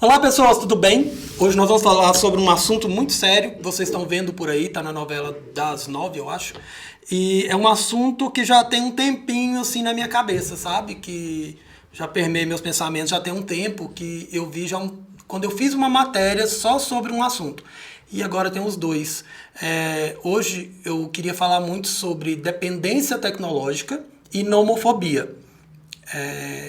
Olá pessoas, tudo bem? Hoje nós vamos falar sobre um assunto muito sério. Vocês estão vendo por aí, tá na novela das 9, eu acho. E é um assunto que já tem um tempinho assim na minha cabeça, sabe? Que já permeia meus pensamentos, já tem um tempo que eu vi quando eu fiz uma matéria só sobre um assunto. E agora tem os dois. Hoje eu queria falar muito sobre dependência tecnológica e nomofobia.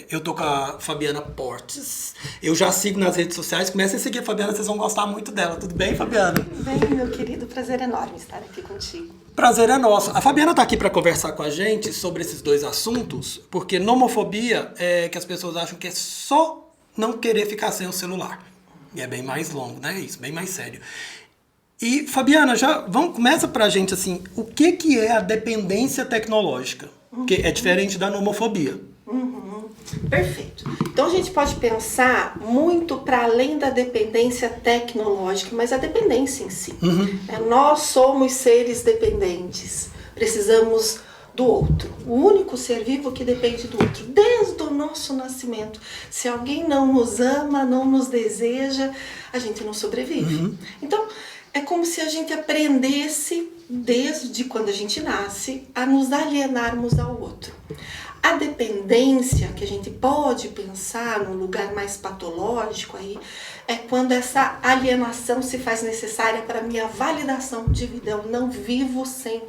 Eu tô com a Fabiana Portes. Eu já sigo nas redes sociais. Comecem a seguir a Fabiana, vocês vão gostar muito dela. Tudo bem, Fabiana? Tudo bem, meu querido. Prazer enorme estar aqui contigo. Prazer é nosso. A Fabiana tá aqui para conversar com a gente sobre esses dois assuntos, porque nomofobia é que as pessoas acham que é só não querer ficar sem o celular. E é bem mais longo, né? Isso, bem mais sério. E, Fabiana, começa pra gente assim, o que é a dependência tecnológica? Que é diferente da nomofobia. Perfeito. Então a gente pode pensar muito para além da dependência tecnológica, mas a dependência em si. Nós somos seres dependentes, precisamos do outro. O único ser vivo que depende do outro, desde o nosso nascimento. Se alguém não nos ama, não nos deseja, a gente não sobrevive. Então, é como se a gente aprendesse, desde quando a gente nasce, a nos alienarmos ao outro. A dependência, que a gente pode pensar num lugar mais patológico aí, é quando essa alienação se faz necessária para a minha validação de vida. Eu não vivo sem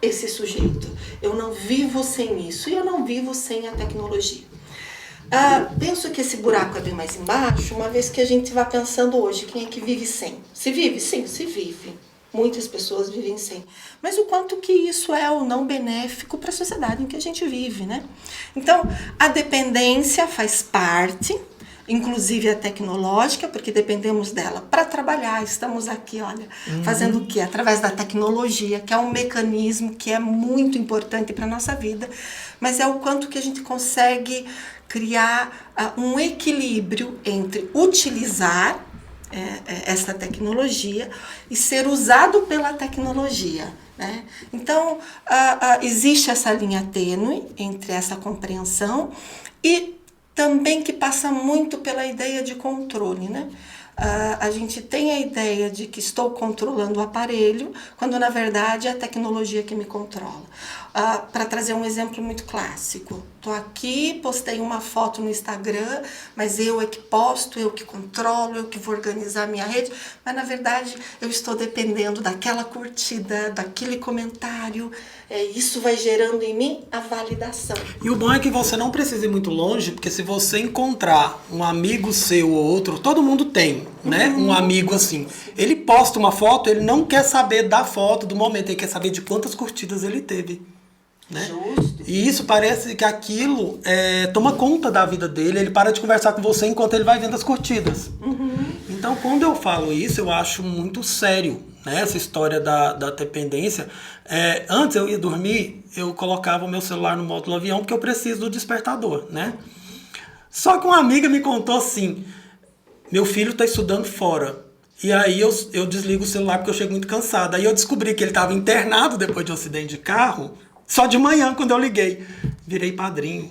esse sujeito, eu não vivo sem isso e eu não vivo sem a tecnologia. Penso que esse buraco é bem mais embaixo, uma vez que a gente vai pensando hoje, quem é que vive sem? Se vive? Sim, se vive. Muitas pessoas vivem sem. Mas o quanto que isso é ou não benéfico para a sociedade em que a gente vive, né? Então, a dependência faz parte, inclusive a tecnológica, porque dependemos dela para trabalhar. Estamos aqui, olha, fazendo o quê? Através da tecnologia, que é um mecanismo que é muito importante para a nossa vida, mas é o quanto que a gente consegue criar um equilíbrio entre utilizar essa tecnologia e ser usado pela tecnologia, né? Então, existe essa linha tênue entre essa compreensão e também que passa muito pela ideia de controle, né? A gente tem a ideia de que estou controlando o aparelho, quando na verdade é a tecnologia que me controla. Para trazer um exemplo muito clássico, estou aqui, postei uma foto no Instagram, mas eu é que posto, eu que controlo, eu que vou organizar a minha rede, mas na verdade eu estou dependendo daquela curtida, daquele comentário, isso vai gerando em mim a validação. E o bom é que você não precisa ir muito longe, porque se você encontrar um amigo seu ou outro, todo mundo tem, né? Um amigo assim. Ele posta uma foto, ele não quer saber da foto, do momento, ele quer saber de quantas curtidas ele teve. Né? Justo. E isso parece que aquilo toma conta da vida dele, ele para de conversar com você enquanto ele vai vendo as curtidas. Então, quando eu falo isso, eu acho muito sério, né? Essa história da dependência. Antes eu ia dormir, eu colocava o meu celular no modo avião porque eu preciso do despertador, né? Só que uma amiga me contou assim, meu filho está estudando fora. E aí eu desligo o celular porque eu chego muito cansado. Aí eu descobri que ele estava internado depois de um acidente de carro. Só de manhã, quando eu liguei, virei padrinho.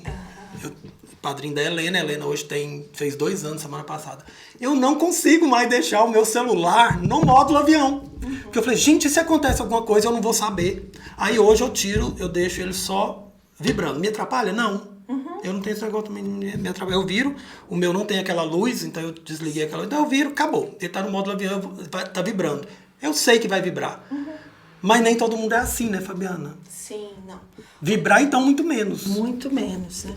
Padrinho da Helena. A Helena hoje fez 2 anos, semana passada. Eu não consigo mais deixar o meu celular no módulo avião. Porque eu falei, gente, se acontece alguma coisa, eu não vou saber. Aí hoje eu deixo ele só vibrando. Me atrapalha? Não. Eu não tenho esse negócio também, me atrapalha. Eu viro, o meu não tem aquela luz, então eu desliguei aquela luz. Então eu viro, acabou. Ele tá no módulo avião, tá vibrando. Eu sei que vai vibrar. Mas nem todo mundo é assim, né, Fabiana? Sim, não. Vibrar, então, muito menos. Muito menos, né?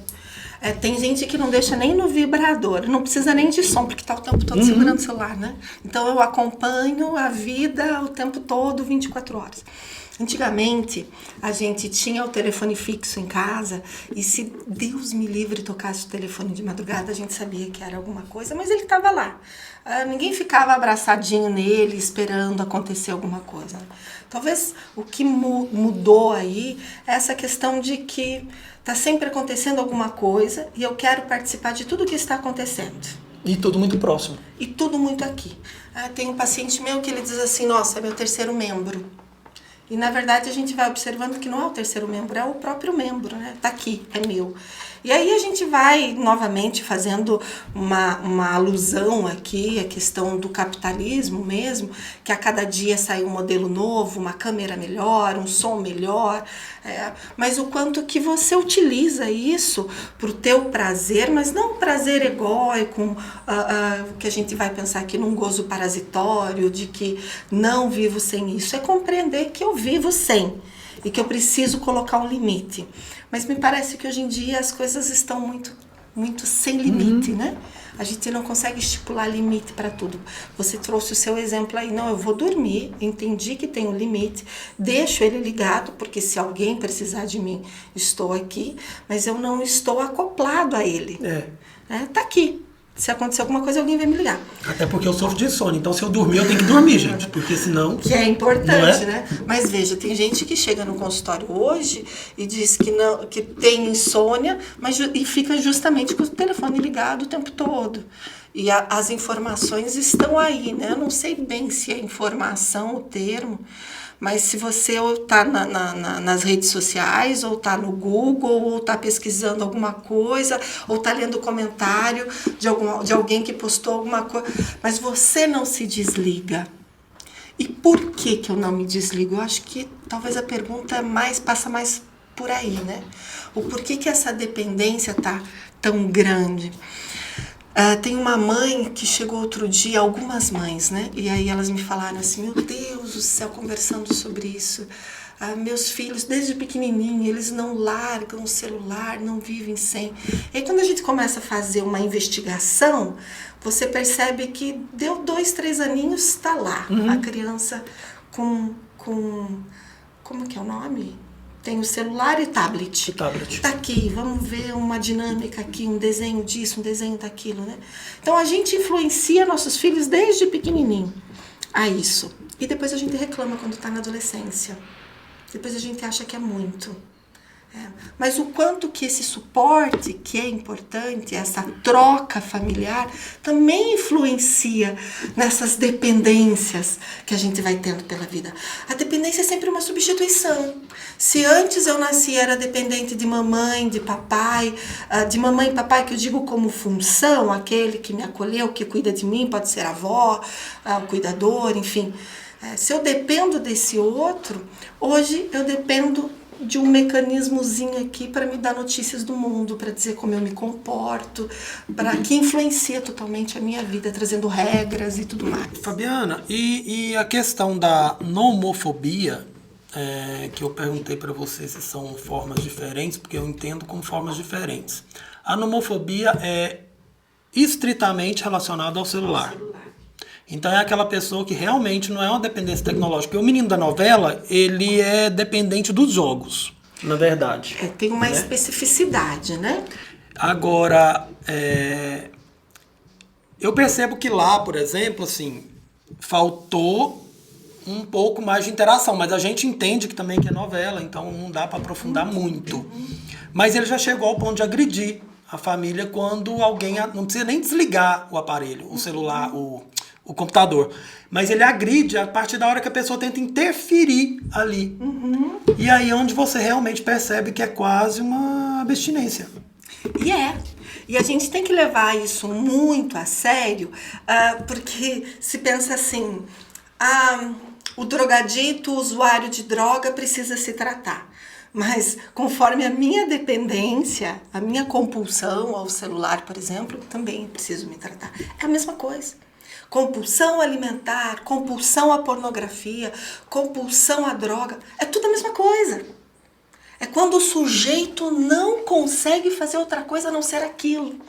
Tem gente que não deixa nem no vibrador, não precisa nem de som, porque está o tempo todo segurando o celular, né? Então eu acompanho a vida o tempo todo, 24 horas. Antigamente, a gente tinha o telefone fixo em casa e se Deus me livre tocasse o telefone de madrugada, a gente sabia que era alguma coisa, mas ele estava lá. Ninguém ficava abraçadinho nele, esperando acontecer alguma coisa. Talvez o que mudou aí é essa questão de que está sempre acontecendo alguma coisa e eu quero participar de tudo que está acontecendo. E tudo muito próximo. E tudo muito aqui. Tem um paciente meu que ele diz assim, nossa, é meu terceiro membro. E na verdade a gente vai observando que não é o terceiro membro, é o próprio membro, né? Tá aqui, é meu. E aí a gente vai novamente fazendo uma alusão aqui à questão do capitalismo mesmo, que a cada dia sai um modelo novo, uma câmera melhor, um som melhor, mas o quanto que você utiliza isso para o teu prazer, mas não um prazer egóico, que a gente vai pensar aqui num gozo parasitório, de que não vivo sem isso, é compreender que eu vivo sem e que eu preciso colocar um limite. Mas me parece que hoje em dia as coisas estão muito sem limite, né? A gente não consegue estipular limite para tudo. Você trouxe o seu exemplo aí, não, eu vou dormir, entendi que tem um limite, deixo ele ligado, porque se alguém precisar de mim, estou aqui, mas eu não estou acoplado a ele. Tá aqui. Se acontecer alguma coisa, alguém vai me ligar. Até porque eu sofro de insônia, então se eu dormir, eu tenho que dormir, gente, porque senão... Que é importante, né? Mas veja, tem gente que chega no consultório hoje e diz que não, que tem insônia, e fica justamente com o telefone ligado o tempo todo. E as informações estão aí, né? Eu não sei bem se é informação o termo, mas se você ou está nas redes sociais, ou está no Google, ou está pesquisando alguma coisa, ou está lendo comentário de alguém que postou alguma coisa, mas você não se desliga. E por que eu não me desligo? Eu acho que talvez a pergunta passa mais por aí, né? O porquê que essa dependência está tão grande? Tem uma mãe que chegou outro dia, algumas mães, né? E aí elas me falaram assim, meu Deus do céu, conversando sobre isso. Meus filhos, desde pequenininho, eles não largam o celular, não vivem sem. E aí quando a gente começa a fazer uma investigação, você percebe que deu 2, 3 aninhos, está lá. A criança com... Como que é o nome? Tem o celular e tablet. Tá aqui, vamos ver uma dinâmica aqui, um desenho disso, um desenho daquilo, né? Então a gente influencia nossos filhos desde pequenininho a isso. E depois a gente reclama quando tá na adolescência. Depois a gente acha que é muito. Mas o quanto que esse suporte, que é importante, essa troca familiar, também influencia nessas dependências que a gente vai tendo pela vida. A dependência é sempre uma substituição. Se antes eu nasci era dependente de mamãe, de papai, de mamãe e papai que eu digo como função, aquele que me acolheu, que cuida de mim, pode ser a avó, o cuidador, enfim. Se eu dependo desse outro, hoje eu dependo de um mecanismozinho aqui para me dar notícias do mundo, para dizer como eu me comporto, para que influencia totalmente a minha vida, trazendo regras e tudo mais. Fabiana, e a questão da nomofobia, que eu perguntei para você se são formas diferentes, porque eu entendo como formas diferentes. A nomofobia é estritamente relacionada ao celular. Então é aquela pessoa que realmente não é uma dependência tecnológica. Porque o menino da novela, ele é dependente dos jogos, na verdade. Tem uma especificidade, né? Agora, eu percebo que lá, por exemplo, assim, faltou um pouco mais de interação. Mas a gente entende que também que é novela, então não dá para aprofundar muito. Mas ele já chegou ao ponto de agredir a família quando alguém... Não precisa nem desligar o aparelho, o celular, o computador. Mas ele agride a partir da hora que a pessoa tenta interferir ali. E aí é onde você realmente percebe que é quase uma abstinência. E a gente tem que levar isso muito a sério, porque se pensa assim, o drogadito, o usuário de droga precisa se tratar. Mas conforme a minha dependência, a minha compulsão ao celular, por exemplo, também preciso me tratar. É a mesma coisa. Compulsão alimentar, compulsão à pornografia, compulsão à droga, é tudo a mesma coisa. É quando o sujeito não consegue fazer outra coisa a não ser aquilo.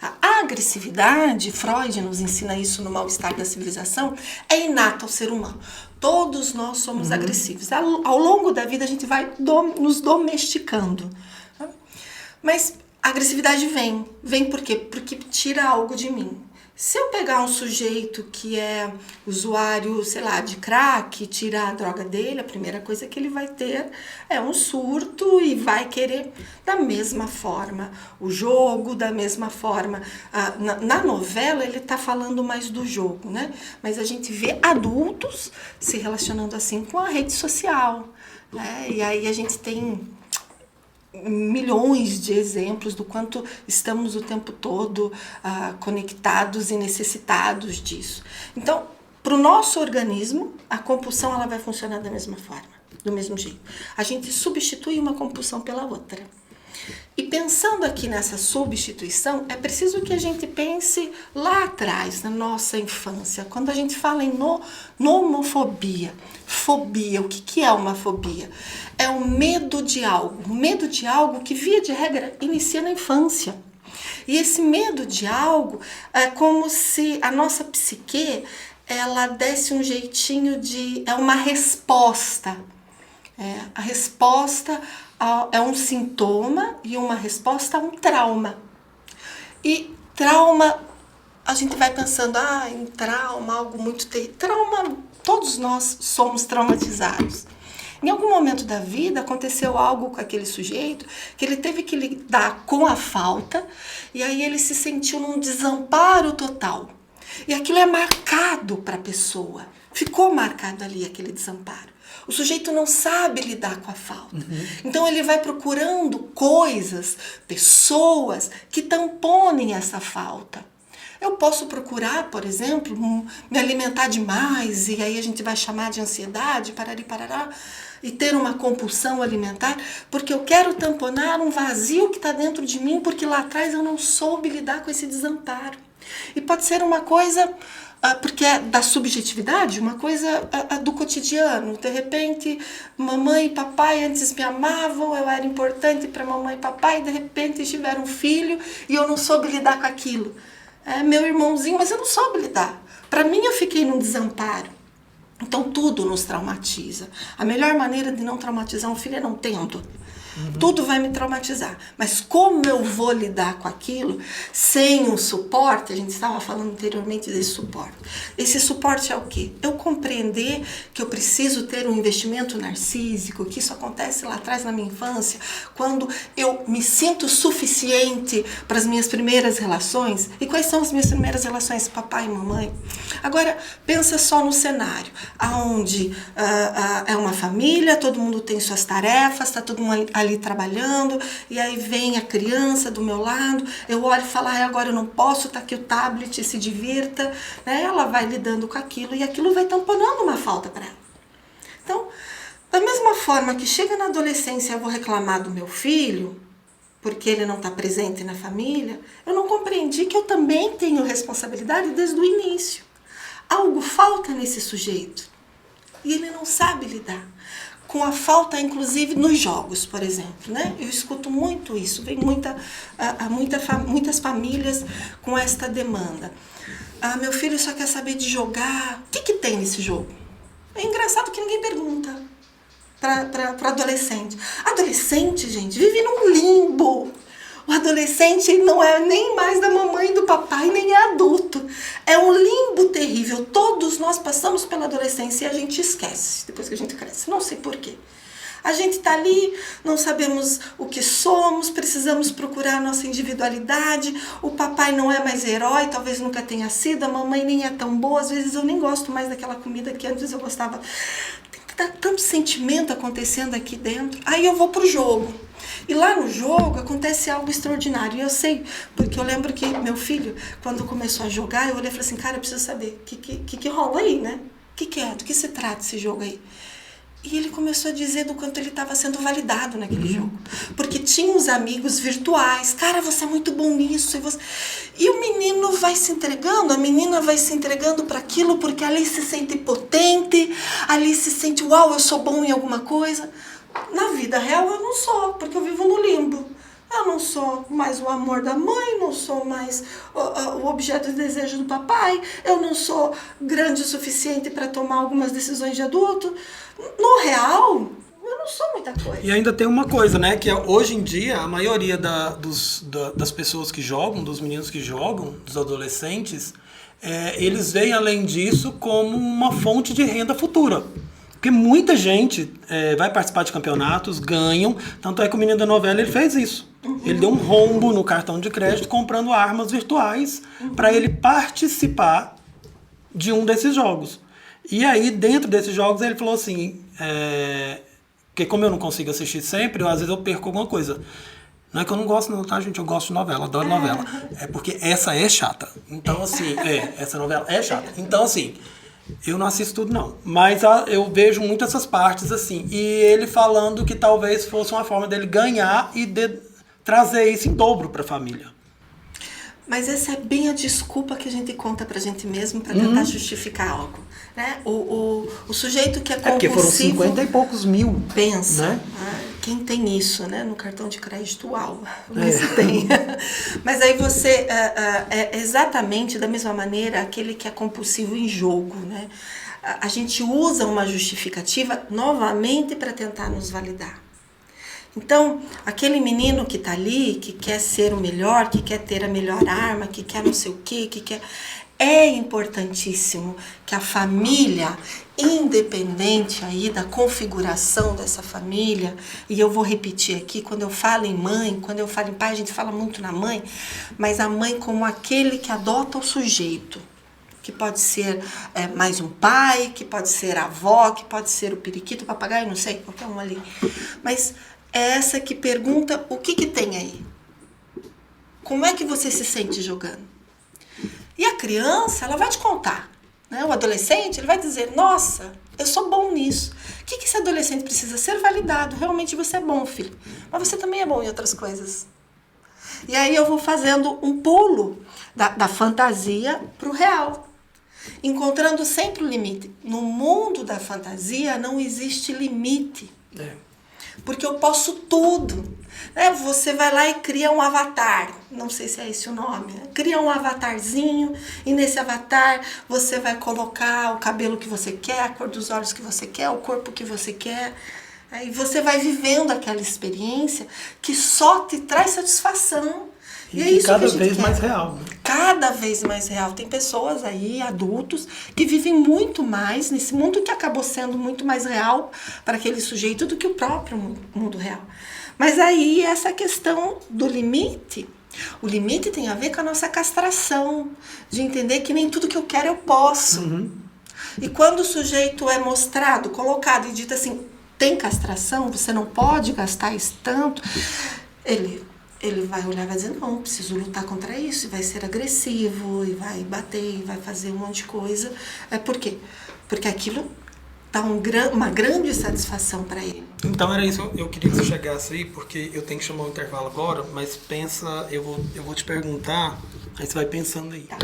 A agressividade, Freud nos ensina isso no Mal-Estar da Civilização, é inata ao ser humano. Todos nós somos agressivos. Ao longo da vida a gente vai nos domesticando. Mas a agressividade vem por quê? Porque tira algo de mim. Se eu pegar um sujeito que é usuário, sei lá, de crack, tirar a droga dele, a primeira coisa que ele vai ter é um surto e vai querer da mesma forma. O jogo, da mesma forma. Na novela, ele está falando mais do jogo, né? Mas a gente vê adultos se relacionando assim com a rede social, né? E aí a gente tem milhões de exemplos do quanto estamos o tempo todo conectados e necessitados disso. Então, para o nosso organismo, a compulsão ela vai funcionar da mesma forma, do mesmo jeito. A gente substitui uma compulsão pela outra. E pensando aqui nessa substituição, é preciso que a gente pense lá atrás, na nossa infância. Quando a gente fala em nomofobia, fobia, o que é uma fobia? É o medo de algo que, via de regra, inicia na infância. E esse medo de algo é como se a nossa psique, ela desse um jeitinho de... é uma resposta. A resposta é um sintoma e uma resposta a um trauma. E trauma, a gente vai pensando, em trauma, algo muito terrível. Trauma, todos nós somos traumatizados. Em algum momento da vida aconteceu algo com aquele sujeito que ele teve que lidar com a falta e aí ele se sentiu num desamparo total. E aquilo é marcado para a pessoa. Ficou marcado ali aquele desamparo. O sujeito não sabe lidar com a falta. Então ele vai procurando coisas, pessoas que tamponem essa falta. Eu posso procurar, por exemplo, me alimentar demais e aí a gente vai chamar de ansiedade, parará, e ter uma compulsão alimentar, porque eu quero tamponar um vazio que está dentro de mim, porque lá atrás eu não soube lidar com esse desamparo. E pode ser uma coisa... porque é da subjetividade, uma coisa do cotidiano. De repente, mamãe e papai antes me amavam, eu era importante para mamãe e papai, e de repente tiveram um filho e eu não soube lidar com aquilo. É meu irmãozinho, mas eu não soube lidar. Para mim, eu fiquei num desamparo. Então, tudo nos traumatiza. A melhor maneira de não traumatizar um filho é não tendo. Tudo vai me traumatizar. Mas como eu vou lidar com aquilo sem um suporte? A gente estava falando anteriormente desse suporte. Esse suporte é o quê? Eu compreender que eu preciso ter um investimento narcísico, que isso acontece lá atrás na minha infância, quando eu me sinto suficiente para as minhas primeiras relações. E quais são as minhas primeiras relações? Papai e mamãe. Agora, pensa só no cenário, onde é uma família, todo mundo tem suas tarefas, está todo mundo ali trabalhando, e aí vem a criança do meu lado, eu olho e falo, agora eu não posso, tá aqui o tablet, se divirta, né? Ela vai lidando com aquilo, e aquilo vai tamponando uma falta para ela. Então, da mesma forma que chega na adolescência, eu vou reclamar do meu filho, porque ele não está presente na família, eu não compreendi que eu também tenho responsabilidade desde o início. Algo falta nesse sujeito, e ele não sabe lidar com a falta, inclusive, nos jogos, por exemplo, né? Eu escuto muito isso, vem muitas famílias com esta demanda. Meu filho só quer saber de jogar. O que tem nesse jogo? É engraçado que ninguém pergunta para o adolescente. Adolescente, gente, vive num limbo. O adolescente não é nem mais da mamãe e do papai, nem é adulto. É um limbo terrível. Todos nós passamos pela adolescência e a gente esquece depois que a gente cresce. Não sei porquê. A gente está ali, não sabemos o que somos, precisamos procurar a nossa individualidade. O papai não é mais herói, talvez nunca tenha sido. A mamãe nem é tão boa. Às vezes eu nem gosto mais daquela comida que antes eu gostava. Tem tanto sentimento acontecendo aqui dentro. Aí eu vou pro jogo. E lá no jogo acontece algo extraordinário. E eu sei, porque eu lembro que meu filho, quando começou a jogar, eu olhei e falei assim, cara, eu preciso saber o que rola aí, né? O que é? Do que se trata esse jogo aí? E ele começou a dizer do quanto ele estava sendo validado naquele jogo. Porque tinha uns amigos virtuais. Cara, você é muito bom nisso. E o menino vai se entregando, a menina vai se entregando para aquilo, porque ali se sente potente, ali se sente, uau, eu sou bom em alguma coisa. Na vida real eu não sou, porque eu vivo no limbo. Eu não sou mais o amor da mãe, não sou mais o objeto de desejo do papai, eu não sou grande o suficiente para tomar algumas decisões de adulto. No real, eu não sou muita coisa. E ainda tem uma coisa, né, que hoje em dia a maioria das pessoas que jogam, dos meninos que jogam, dos adolescentes, eles veem além disso como uma fonte de renda futura. Porque muita gente vai participar de campeonatos, ganham. Tanto é que o menino da novela ele fez isso. Ele deu um rombo no cartão de crédito comprando armas virtuais para ele participar de um desses jogos. E aí, dentro desses jogos, ele falou assim, Porque como eu não consigo assistir sempre, às vezes eu perco alguma coisa. Não é que eu não gosto não, tá, gente? Eu gosto de novela, adoro novela. É porque essa é chata. Então, assim, essa novela é chata. Então, assim, eu não assisto tudo, não. Mas eu vejo muito essas partes, assim. E ele falando que talvez fosse uma forma dele ganhar e trazer isso em dobro pra família. Mas essa é bem a desculpa que a gente conta pra gente mesmo pra tentar justificar algo. Né? O sujeito que é compulsivo... porque foram 50 e poucos mil. Pensa, né? Quem tem isso, né? No cartão de crédito, uau, você tem. Mas aí você, é exatamente da mesma maneira aquele que é compulsivo em jogo, né? A gente usa uma justificativa novamente para tentar nos validar. Então, aquele menino que está ali, que quer ser o melhor, que quer ter a melhor arma, que quer não sei o quê, que quer... É importantíssimo que a família, independente aí da configuração dessa família, e eu vou repetir aqui, quando eu falo em mãe, quando eu falo em pai, a gente fala muito na mãe, mas a mãe como aquele que adota o sujeito, que pode ser mais um pai, que pode ser a avó, que pode ser o periquito, o papagaio, não sei, qualquer um ali. Mas é essa que pergunta o que tem aí. Como é que você se sente jogando? E a criança, ela vai te contar, né? O adolescente, ele vai dizer, nossa, eu sou bom nisso. O que esse adolescente precisa? Ser validado. Realmente você é bom, filho. Mas você também é bom em outras coisas. E aí eu vou fazendo um pulo da fantasia para o real. Encontrando sempre o limite. No mundo da fantasia não existe limite. Porque eu posso tudo. Né? Você vai lá e cria um avatar. Não sei se é esse o nome. Né? Cria um avatarzinho e nesse avatar você vai colocar o cabelo que você quer, a cor dos olhos que você quer, o corpo que você quer. Aí você vai vivendo aquela experiência que só te traz satisfação. E é isso cada vez mais real. Né? Cada vez mais real. Tem pessoas aí, adultos, que vivem muito mais nesse mundo que acabou sendo muito mais real para aquele sujeito do que o próprio mundo real. Mas aí essa questão do limite, o limite tem a ver com a nossa castração, de entender que nem tudo que eu quero eu posso. E quando o sujeito é mostrado, colocado e dito assim, tem castração, você não pode gastar isso tanto, ele vai olhar e vai dizer, não, preciso lutar contra isso, e vai ser agressivo, e vai bater, e vai fazer um monte de coisa. Por quê? Porque aquilo dá uma grande satisfação para ele. Então era isso, eu queria que você chegasse aí, porque eu tenho que chamar o intervalo agora, mas pensa, eu vou te perguntar, aí você vai pensando aí. Tá.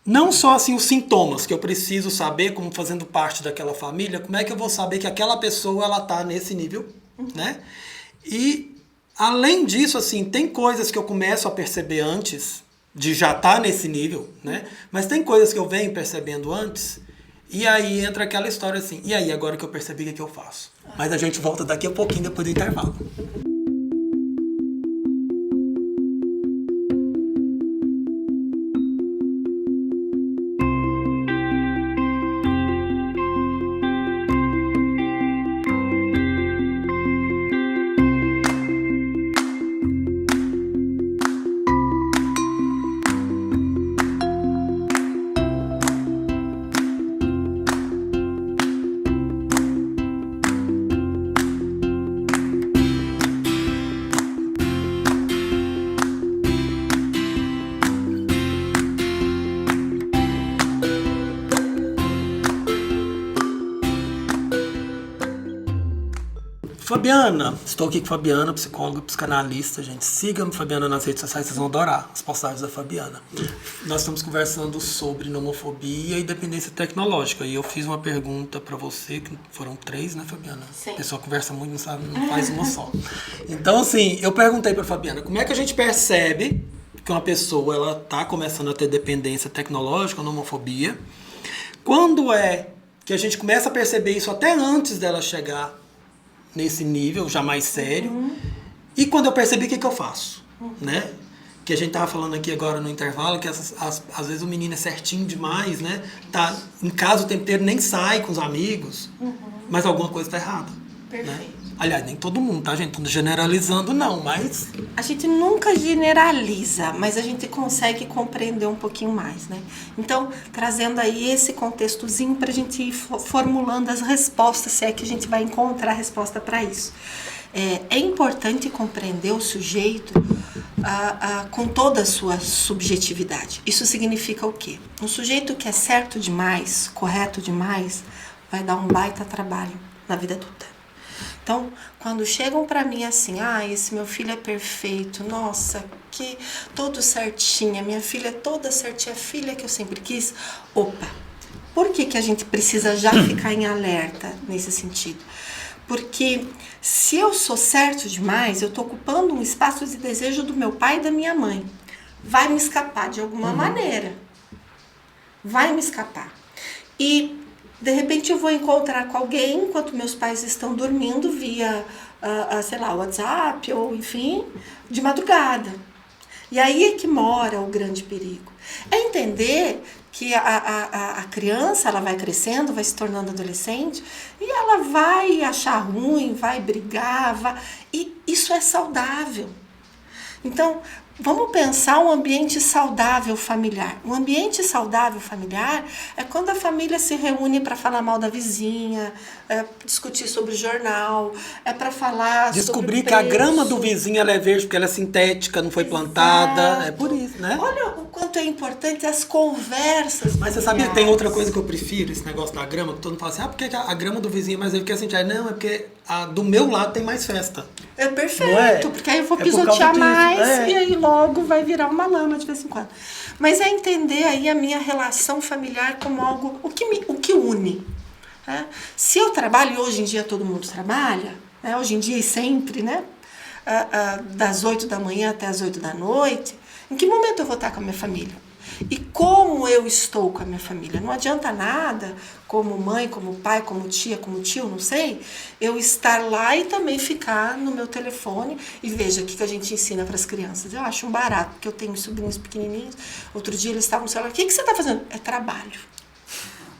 Não só assim os sintomas que eu preciso saber, como fazendo parte daquela família, como é que eu vou saber que aquela pessoa ela tá nesse nível, né? E além disso, assim, tem coisas que eu começo a perceber antes de já estar nesse nível, né? Mas tem coisas que eu venho percebendo antes, e aí entra aquela história assim, e aí, agora que eu percebi, o que eu faço? Mas a gente volta daqui a pouquinho, depois do intervalo. Fabiana, estou aqui com Fabiana, psicóloga, psicanalista, gente. Siga-me, Fabiana, nas redes sociais, vocês vão adorar as postagens da Fabiana. Nós estamos conversando sobre nomofobia e dependência tecnológica. E eu fiz uma pergunta para você, que foram 3, né, Fabiana? Sim. A pessoa conversa muito, não sabe, não faz uma só. Então, assim, eu perguntei para Fabiana, como é que a gente percebe que uma pessoa ela tá começando a ter dependência tecnológica, nomofobia? Quando é que a gente começa a perceber isso até antes dela chegar nesse nível já mais sério, e quando eu percebi, o que eu faço, né? Que a gente tava falando aqui agora no intervalo, que às vezes o menino é certinho demais, né? Tá em casa o tempo inteiro, nem sai com os amigos, mas alguma coisa tá errada. Perfeito. Né? Aliás, nem todo mundo, tá, gente? Tô generalizando, não, mas... A gente nunca generaliza, mas a gente consegue compreender um pouquinho mais, né? Então, trazendo aí esse contextozinho para a gente ir formulando as respostas, se é que a gente vai encontrar a resposta para isso. É importante compreender o sujeito com toda a sua subjetividade. Isso significa o quê? Um sujeito que é certo demais, correto demais, vai dar um baita trabalho na vida adulta. Então, quando chegam para mim assim, esse meu filho é perfeito, nossa, que todo certinho, minha filha é toda certinha, a filha que eu sempre quis. Opa, por que a gente precisa já ficar em alerta nesse sentido? Porque se eu sou certo demais, eu estou ocupando um espaço de desejo do meu pai e da minha mãe. Vai me escapar de alguma maneira. Vai me escapar. E, de repente, eu vou encontrar com alguém enquanto meus pais estão dormindo via, sei lá, WhatsApp ou, enfim, de madrugada. E aí é que mora o grande perigo. É entender que a criança, ela vai crescendo, vai se tornando adolescente e ela vai achar ruim, vai brigar, e isso é saudável. Então, vamos pensar um ambiente saudável familiar. Um ambiente saudável familiar é quando a família se reúne para falar mal da vizinha, discutir sobre o jornal, para falar descobrir sobre que a grama do vizinho ela é verde porque ela é sintética, não foi plantada. É por isso, né? Olha o quanto é importante as conversas. Mas você sabia que tem outra coisa que eu prefiro, esse negócio da grama, que todo mundo fala assim, porque a grama do vizinho é mais verde que a gente. Não, é porque a do meu lado tem mais festa. É perfeito, porque aí eu vou pisotear mais e aí logo vai virar uma lama de vez em quando. Mas é entender aí a minha relação familiar como algo, o que une. Né? Se eu trabalho, e hoje em dia todo mundo trabalha, né? Hoje em dia e sempre, né? Das 8 da manhã até as 8 da noite, em que momento eu vou estar com a minha família? E como eu estou com a minha família? Não adianta nada, como mãe, como pai, como tia, como tio, não sei, eu estar lá e também ficar no meu telefone. E veja o que a gente ensina para as crianças. Eu acho um barato, porque eu tenho sobrinhos pequenininhos. Outro dia eles estavam no celular. O que você está fazendo? É trabalho.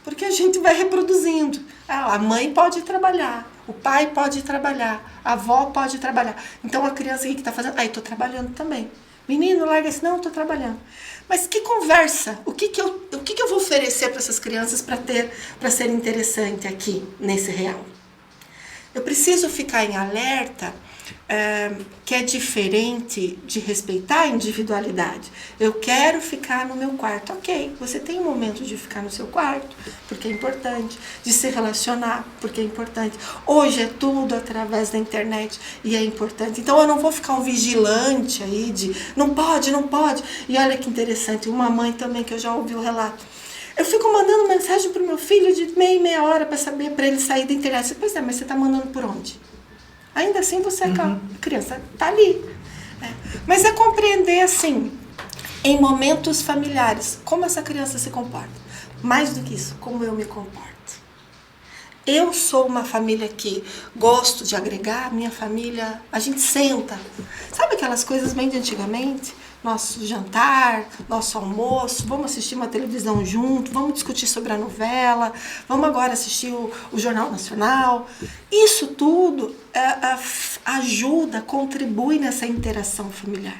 Porque a gente vai reproduzindo. A mãe pode trabalhar, o pai pode trabalhar, a avó pode trabalhar. Então a criança, o que está fazendo? Estou trabalhando também. Menino, larga isso. Não, estou trabalhando. Mas que conversa? O que eu vou oferecer para essas crianças para ser interessante aqui, nesse real? Eu preciso ficar em alerta, que é diferente de respeitar a individualidade. Eu quero ficar no meu quarto. Ok, você tem um momento de ficar no seu quarto, porque é importante, de se relacionar, porque é importante. Hoje é tudo através da internet e é importante. Então eu não vou ficar um vigilante aí de não pode. E olha que interessante, uma mãe também que eu já ouvi o relato. Eu fico mandando mensagem pro meu filho de meia hora para saber, para ele sair da internet. Pois é, mas você tá mandando por onde? Ainda assim você é a criança tá ali. Mas é compreender assim, em momentos familiares, como essa criança se comporta. Mais do que isso, como eu me comporto. Eu sou uma família que gosto de agregar, minha família, a gente senta. Sabe aquelas coisas bem de antigamente? Nosso jantar, nosso almoço, vamos assistir uma televisão junto, vamos discutir sobre a novela, vamos agora assistir o Jornal Nacional. Isso tudo ajuda, contribui nessa interação familiar.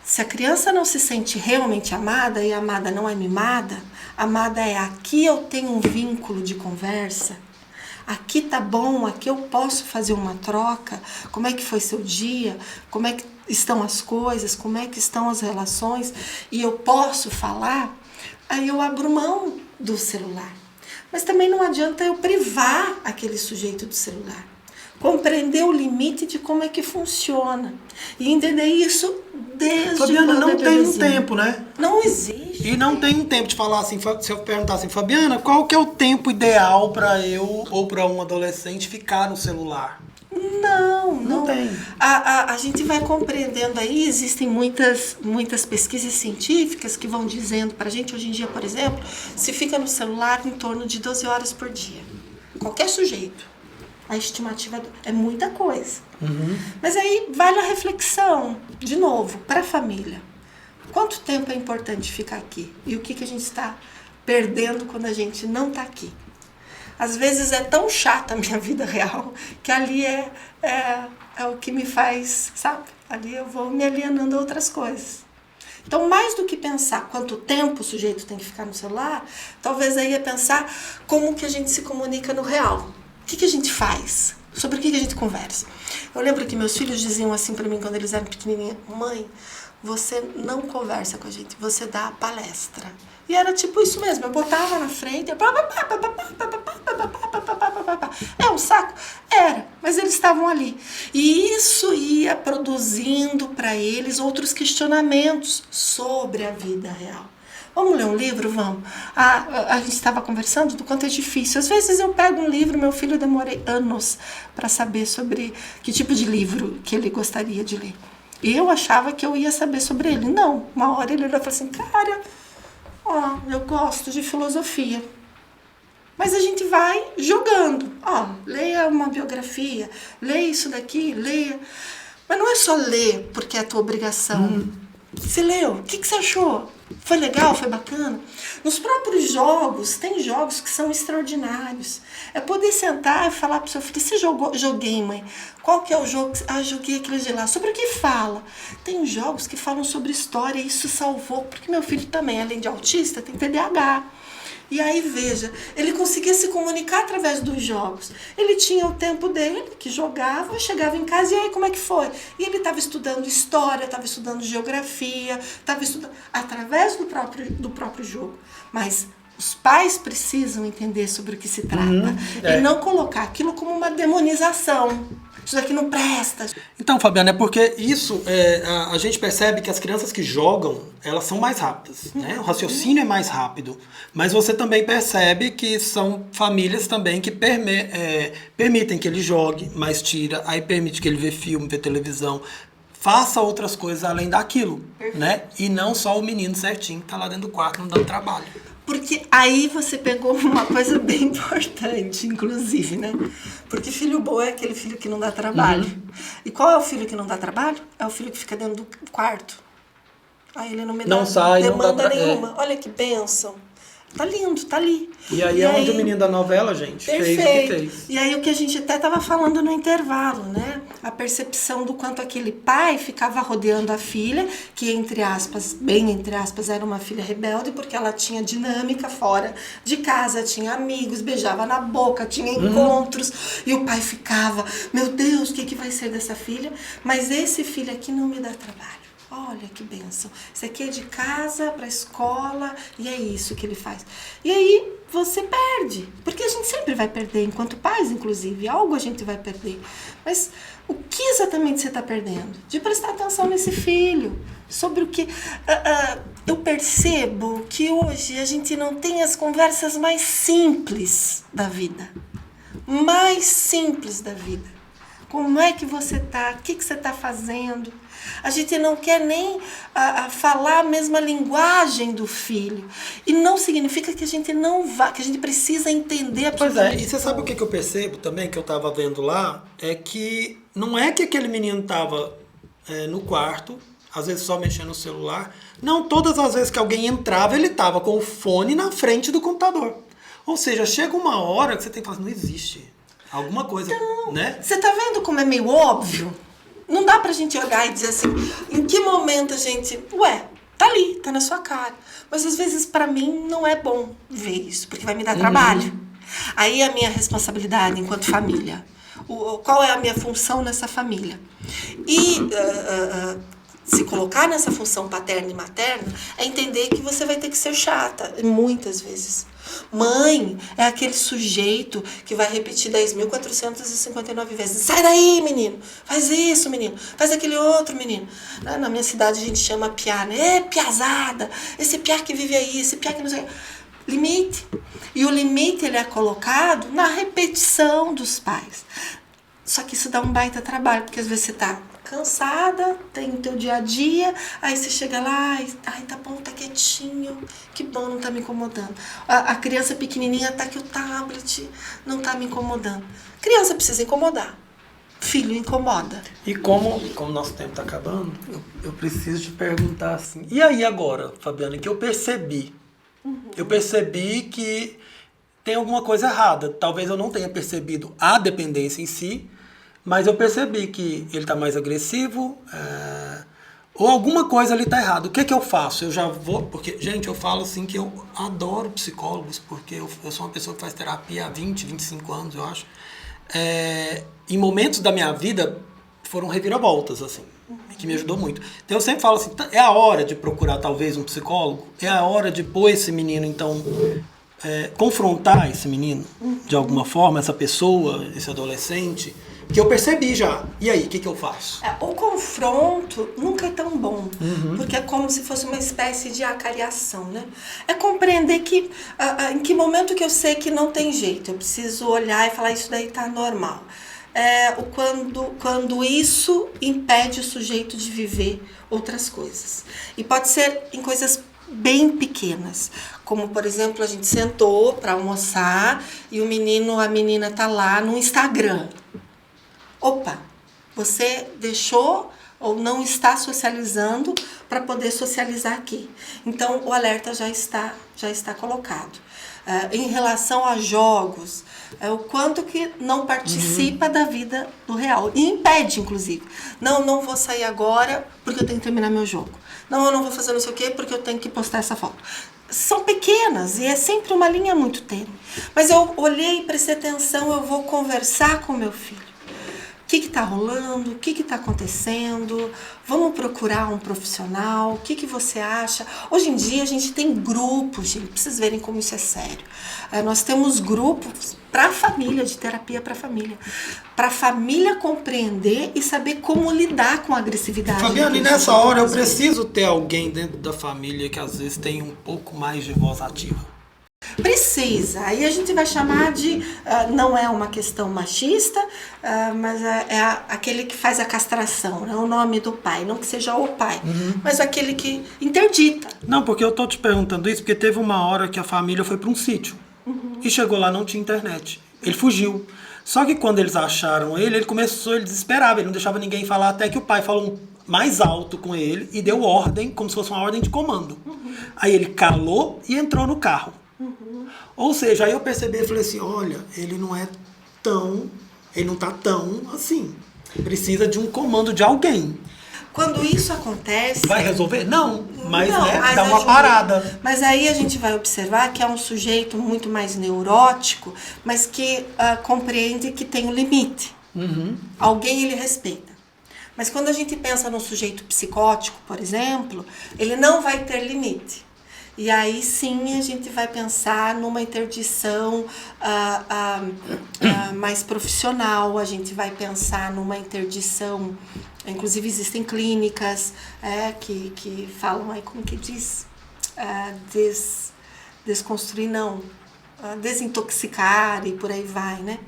Se a criança não se sente realmente amada, e amada não é mimada, amada é aqui eu tenho um vínculo de conversa, aqui tá bom, aqui eu posso fazer uma troca, como é que foi seu dia, como é que estão as coisas, como é que estão as relações, e eu posso falar, aí eu abro mão do celular. Mas também não adianta eu privar aquele sujeito do celular. Compreender o limite de como é que funciona. E entender isso desde Fabiana, quando não tem um tempo, né? Não existe. E não tem um tempo de falar assim, se eu perguntar assim, Fabiana, qual que é o tempo ideal para eu ou para um adolescente ficar no celular? Não tem. A gente vai compreendendo aí, existem muitas pesquisas científicas que vão dizendo pra gente, hoje em dia, por exemplo, se fica no celular em torno de 12 horas por dia. Qualquer sujeito. A estimativa é muita coisa. Mas aí vale a reflexão, de novo, para a família. Quanto tempo é importante ficar aqui? E o que a gente está perdendo quando a gente não está aqui? Às vezes é tão chata a minha vida real que ali é o que me faz, sabe? Ali eu vou me alienando a outras coisas. Então, mais do que pensar quanto tempo o sujeito tem que ficar no celular, talvez aí é pensar como que a gente se comunica no real. O que a gente faz? Sobre o que a gente conversa? Eu lembro que meus filhos diziam assim para mim quando eles eram pequenininhos: mãe, você não conversa com a gente, você dá palestra. E era tipo isso mesmo, eu botava na frente, é um saco? Era, mas eles estavam ali. E isso ia produzindo para eles outros questionamentos sobre a vida real. Vamos ler um livro? Vamos. A gente estava conversando do quanto é difícil. Às vezes eu pego um livro, meu filho demorei anos para saber sobre que tipo de livro que ele gostaria de ler. E eu achava que eu ia saber sobre ele. Não, uma hora ele olhou e falou assim: cara, eu gosto de filosofia. Mas a gente vai jogando. Leia uma biografia, leia isso daqui, leia. Mas não é só ler porque é a tua obrigação. Você leu? O que você achou? Foi legal? Foi bacana? Nos próprios jogos, tem jogos que são extraordinários. É poder sentar e falar para o seu filho: você jogou? Joguei, mãe. Qual que é o jogo? Joguei aquele de lá. Sobre o que fala? Tem jogos que falam sobre história e isso salvou. Porque meu filho também, além de autista, tem TDAH. E aí, veja, ele conseguia se comunicar através dos jogos. Ele tinha o tempo dele, que jogava, chegava em casa, e aí como é que foi? E ele estava estudando história, estava estudando geografia, estava estudando através do próprio jogo. Mas os pais precisam entender sobre o que se trata e não colocar aquilo como uma demonização. Isso daqui não presta. Então, Fabiana, é porque isso, a gente percebe que as crianças que jogam, elas são mais rápidas, né? O raciocínio é mais rápido. Mas você também percebe que são famílias também que permitem que ele jogue, mas tira, aí permite que ele vê filme, vê televisão, faça outras coisas além daquilo, né? E não só o menino certinho que tá lá dentro do quarto não dando trabalho. Porque aí você pegou uma coisa bem importante, inclusive, né? Porque filho bom é aquele filho que não dá trabalho. E qual é o filho que não dá trabalho? É o filho que fica dentro do quarto. Aí ele não me dá demanda nenhuma. Olha que bênção. Tá lindo, tá ali. E aí é onde o menino da novela, gente, perfeito. Fez o que fez. E aí o que a gente até estava falando no intervalo, né? A percepção do quanto aquele pai ficava rodeando a filha, que entre aspas, bem entre aspas, era uma filha rebelde, porque ela tinha dinâmica fora de casa, tinha amigos, beijava na boca, tinha encontros, e o pai ficava: meu Deus, o que vai ser dessa filha? Mas esse filho aqui não me dá trabalho. Olha que bênção. Isso aqui é de casa para a escola e é isso que ele faz. E aí você perde, porque a gente sempre vai perder, enquanto pais, inclusive, algo a gente vai perder. Mas o que exatamente você está perdendo? De prestar atenção nesse filho, sobre o que... eu percebo que hoje a gente não tem as conversas mais simples da vida. Mais simples da vida. Como é que você está? O que você está fazendo? A gente não quer nem falar a mesma linguagem do filho. E não significa que a gente não vá, que a gente precisa entender absolutamente. Pois é, e você sabe o que eu percebo também, que eu estava vendo lá? É que não é que aquele menino estava no quarto, às vezes só mexendo no celular. Não, todas as vezes que alguém entrava, ele estava com o fone na frente do computador. Ou seja, chega uma hora que você tem que falar: não existe alguma coisa, então, né? Você tá vendo como é meio óbvio? Não dá pra gente olhar e dizer assim: em que momento a gente... tá ali, tá na sua cara. Mas às vezes pra mim não é bom ver isso, porque vai me dar trabalho. Aí a minha responsabilidade enquanto família. Qual é a minha função nessa família? E se colocar nessa função paterna e materna é entender que você vai ter que ser chata, muitas vezes. Mãe é aquele sujeito que vai repetir 10.459 vezes: sai daí, menino, faz isso, menino, faz aquele outro, menino. Na minha cidade a gente chama piá, né? Piazada, esse piá que vive aí, esse piá que não sei. Limite. E o limite ele é colocado na repetição dos pais. Só que isso dá um baita trabalho, porque às vezes você tá cansada, tem o teu dia a dia, aí você chega lá e, tá bom, tá quietinho, que bom, não tá me incomodando. A criança pequenininha tá que o tablet não tá me incomodando. Criança precisa incomodar, filho incomoda. E como nosso tempo tá acabando, eu preciso te perguntar assim, e aí agora, Fabiana, que eu percebi? Eu percebi que tem alguma coisa errada. Talvez eu não tenha percebido a dependência em si, mas eu percebi que ele está mais agressivo, ou alguma coisa ali está errada. O que eu faço? Eu já vou... Porque, gente, eu falo assim que eu adoro psicólogos, porque eu sou uma pessoa que faz terapia há 20, 25 anos, eu acho. Em momentos da minha vida, foram reviravoltas, assim, que me ajudou muito. Então eu sempre falo assim, é a hora de procurar talvez um psicólogo, é a hora de pôr esse menino, então, confrontar esse menino, de alguma forma, essa pessoa, esse adolescente, que eu percebi já. E aí, o que eu faço? O confronto nunca é tão bom, porque é como se fosse uma espécie de acariação, né? É compreender que, em que momento que eu sei que não tem jeito, eu preciso olhar e falar, isso daí tá normal. Quando isso impede o sujeito de viver outras coisas. E pode ser em coisas bem pequenas, como, por exemplo, a gente sentou para almoçar e a menina tá lá no Instagram. Opa, você deixou ou não está socializando para poder socializar aqui. Então, o alerta já está colocado. Em relação a jogos, o quanto que não participa da vida do real. E impede, inclusive. Não vou sair agora porque eu tenho que terminar meu jogo. Não, eu não vou fazer não sei o quê porque eu tenho que postar essa foto. São pequenas e é sempre uma linha muito tênue. Mas eu olhei, prestei atenção, eu vou conversar com meu filho. O que está rolando? O que está acontecendo? Vamos procurar um profissional? O que você acha? Hoje em dia a gente tem grupos, gente, pra vocês verem como isso é sério. Nós temos grupos para a família, de terapia para a família compreender e saber como lidar com a agressividade. Fabiana, e nessa hora eu preciso ter alguém dentro da família que às vezes tem um pouco mais de voz ativa. Precisa. Aí a gente vai chamar de... não é uma questão machista, mas aquele que faz a castração, né? O nome do pai. Não que seja o pai, mas aquele que interdita. Não, porque eu tô te perguntando isso porque teve uma hora que a família foi para um sítio. E chegou lá, não tinha internet. Ele fugiu. Só que quando eles acharam ele desesperava. Ele não deixava ninguém falar, até que o pai falou mais alto com ele e deu ordem, como se fosse uma ordem de comando. Aí ele calou e entrou no carro. Ou seja, aí eu percebi e falei assim, olha, ele não tá tão assim. Precisa de um comando de alguém. Quando isso acontece... Vai resolver? Não, mas dá uma parada. Mas aí a gente vai observar que é um sujeito muito mais neurótico, mas que compreende que tem um limite. Alguém ele respeita. Mas quando a gente pensa num sujeito psicótico, por exemplo, ele não vai ter limite. E aí sim a gente vai pensar numa interdição mais profissional, a gente vai pensar numa interdição, inclusive existem clínicas que falam aí, como que diz? Desconstruir não, desintoxicar e por aí vai, né?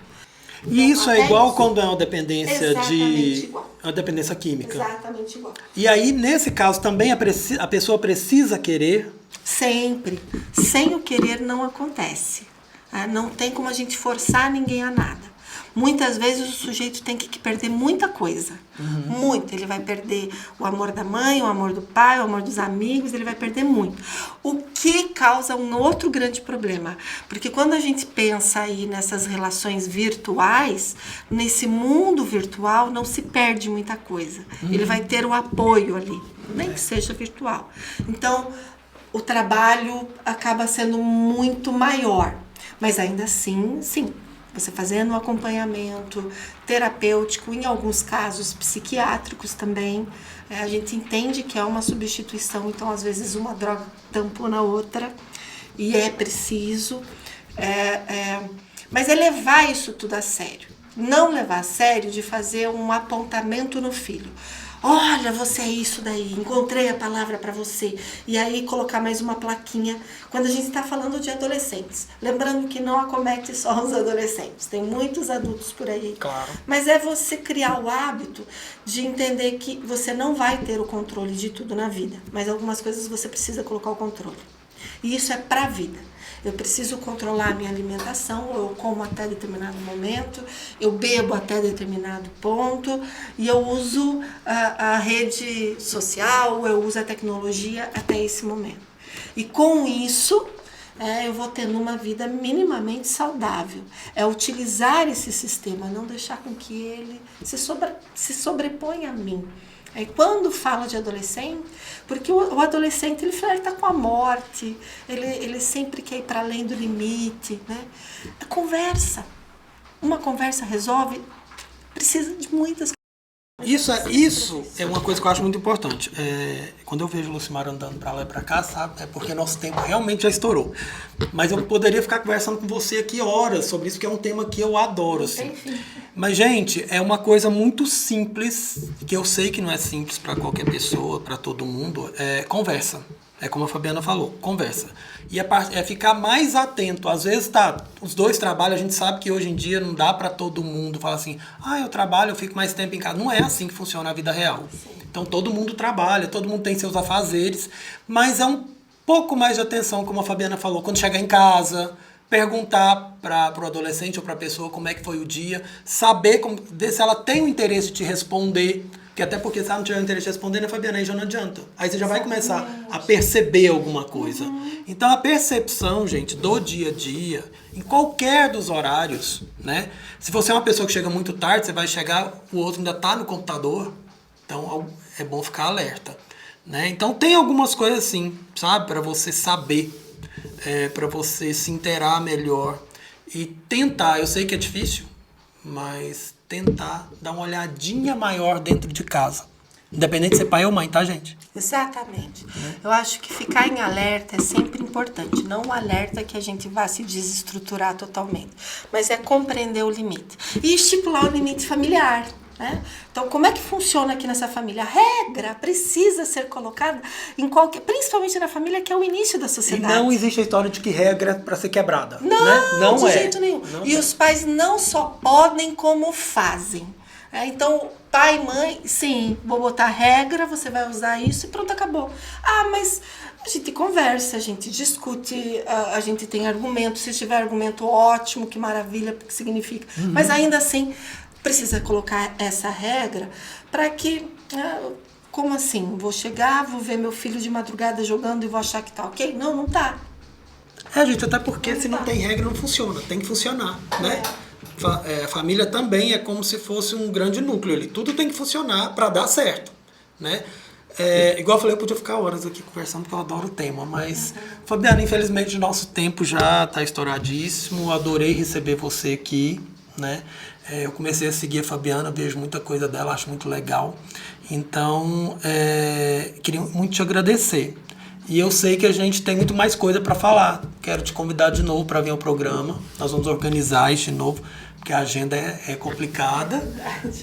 E então, isso é igual quando é uma dependência igual. Uma dependência química. Exatamente igual. E aí, nesse caso, também a pessoa precisa querer. Sempre. Sem o querer não acontece. Não tem como a gente forçar ninguém a nada. Muitas vezes o sujeito tem que perder muita coisa. Muito. Ele vai perder o amor da mãe, o amor do pai, o amor dos amigos, ele vai perder muito. O que causa um outro grande problema. Porque quando a gente pensa aí nessas relações virtuais, nesse mundo virtual não se perde muita coisa. Ele vai ter o apoio ali, nem que seja virtual. Então, o trabalho acaba sendo muito maior. Mas ainda assim, sim. Você fazendo um acompanhamento terapêutico, em alguns casos psiquiátricos também, a gente entende que é uma substituição, então às vezes uma droga tampona a outra e é preciso, mas é levar isso tudo a sério, não levar a sério de fazer um apontamento no filho. Olha, você é isso daí, encontrei a palavra para você. E aí colocar mais uma plaquinha. Quando a gente está falando de adolescentes, lembrando que não acomete só os adolescentes, tem muitos adultos por aí. Claro. Mas é você criar o hábito de entender que você não vai ter o controle de tudo na vida, mas algumas coisas você precisa colocar o controle. E isso é para a vida. Eu preciso controlar a minha alimentação, eu como até determinado momento, eu bebo até determinado ponto e eu uso a rede social, eu uso a tecnologia até esse momento. E com isso, eu vou tendo uma vida minimamente saudável. É utilizar esse sistema, não deixar com que ele se sobreponha a mim. Aí quando fala de adolescente, porque o adolescente ele flerta com a morte, ele sempre quer ir para além do limite, né? A conversa, uma conversa resolve, precisa de muitas. Isso é uma coisa que eu acho muito importante. Quando eu vejo o Lucimar andando pra lá e pra cá, sabe? É porque nosso tempo realmente já estourou. Mas eu poderia ficar conversando com você aqui horas sobre isso, que é um tema que eu adoro, assim. Mas, gente, é uma coisa muito simples, que eu sei que não é simples pra qualquer pessoa, pra todo mundo. Conversa. É como a Fabiana falou, conversa. E é ficar mais atento. Às vezes, os dois trabalham, a gente sabe que hoje em dia não dá para todo mundo falar assim, eu trabalho, eu fico mais tempo em casa. Não é assim que funciona a vida real. Sim. Então, todo mundo trabalha, todo mundo tem seus afazeres, mas é um pouco mais de atenção, como a Fabiana falou, quando chegar em casa, perguntar para o adolescente ou para a pessoa como é que foi o dia, saber se ela tem o interesse de te responder. Que até porque se ela não tiver interesse de responder, né, Fabiana, aí já não adianta. Aí você já vai começar a perceber alguma coisa. Então, a percepção, gente, do dia a dia, em qualquer dos horários, né? Se você é uma pessoa que chega muito tarde, você vai chegar, o outro ainda está no computador. Então, é bom ficar alerta, né? Então, tem algumas coisas assim, sabe? Para você saber, para você se inteirar melhor e tentar. Eu sei que é difícil, mas tentar dar uma olhadinha maior dentro de casa. Independente de ser pai ou mãe, tá, gente? Exatamente. Eu acho que ficar em alerta é sempre importante. Não o alerta que a gente vá se desestruturar totalmente, mas é compreender o limite. E estipular o limite familiar. Né? Então, como é que funciona aqui nessa família? A regra precisa ser colocada em principalmente na família, que é o início da sociedade. E não existe a história de que regra é para ser quebrada. Não, né? Não de jeito nenhum. E os pais não só podem, como fazem. Então, pai e mãe, sim, vou botar regra, você vai usar isso e pronto, acabou. Mas a gente conversa, a gente discute, a gente tem argumento. Se tiver argumento, ótimo, que maravilha, porque significa. Mas ainda assim, precisa colocar essa regra para que... como assim? Vou chegar, vou ver meu filho de madrugada jogando e vou achar que tá ok? Não, não tá. Gente, até porque se não tem regra não funciona. Tem que funcionar, né? A família também é como se fosse um grande núcleo ali. Tudo tem que funcionar para dar certo, né? Igual eu falei, eu podia ficar horas aqui conversando porque eu adoro o tema, mas Fabiana, infelizmente o nosso tempo já está estouradíssimo. Adorei receber você aqui, né? Eu comecei a seguir a Fabiana, vejo muita coisa dela, acho muito legal. Então, queria muito te agradecer. E eu sei que a gente tem muito mais coisa para falar. Quero te convidar de novo para vir ao programa. Nós vamos organizar isso de novo, porque a agenda é complicada.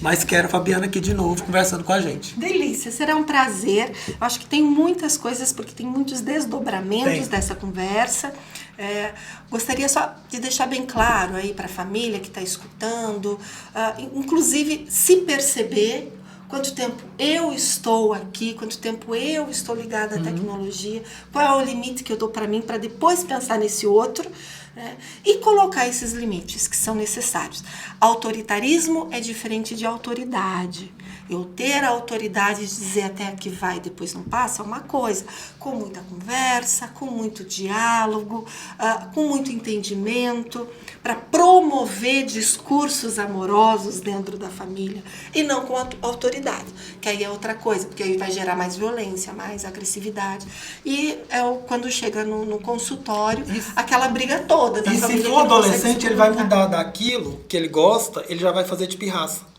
Mas quero a Fabiana aqui de novo, conversando com a gente. Delícia, será um prazer. Eu acho que tem muitas coisas, porque tem muitos desdobramentos dessa conversa. Gostaria só de deixar bem claro aí para a família que está escutando, inclusive se perceber quanto tempo eu estou aqui, quanto tempo eu estou ligada à tecnologia, qual é o limite que eu dou para mim, para depois pensar nesse outro, né? E colocar esses limites que são necessários. Autoritarismo é diferente de autoridade. Eu ter a autoridade de dizer até que vai e depois não passa é uma coisa. Com muita conversa, com muito diálogo, com muito entendimento, para promover discursos amorosos dentro da família e não com autoridade, que aí é outra coisa, porque aí vai gerar mais violência, mais agressividade. E quando chega no consultório, aquela briga toda da família. E se for adolescente, ele vai mudar daquilo que ele gosta, ele já vai fazer de pirraça.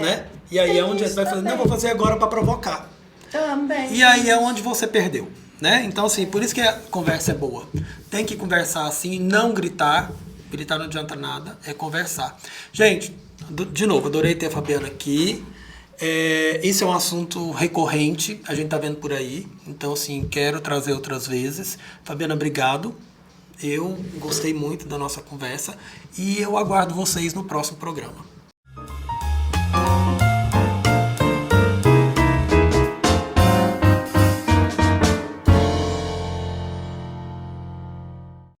Né? E aí é onde ele vai fazer, não, vou fazer agora para provocar. Também. E aí é onde você perdeu, né? Então, assim, por isso que a conversa é boa. Tem que conversar assim, não gritar. Gritar não adianta nada, é conversar. Gente, de novo, adorei ter a Fabiana aqui. Esse é um assunto recorrente, a gente tá vendo por aí. Então, assim, quero trazer outras vezes. Fabiana, obrigado. Eu gostei muito da nossa conversa e eu aguardo vocês no próximo programa.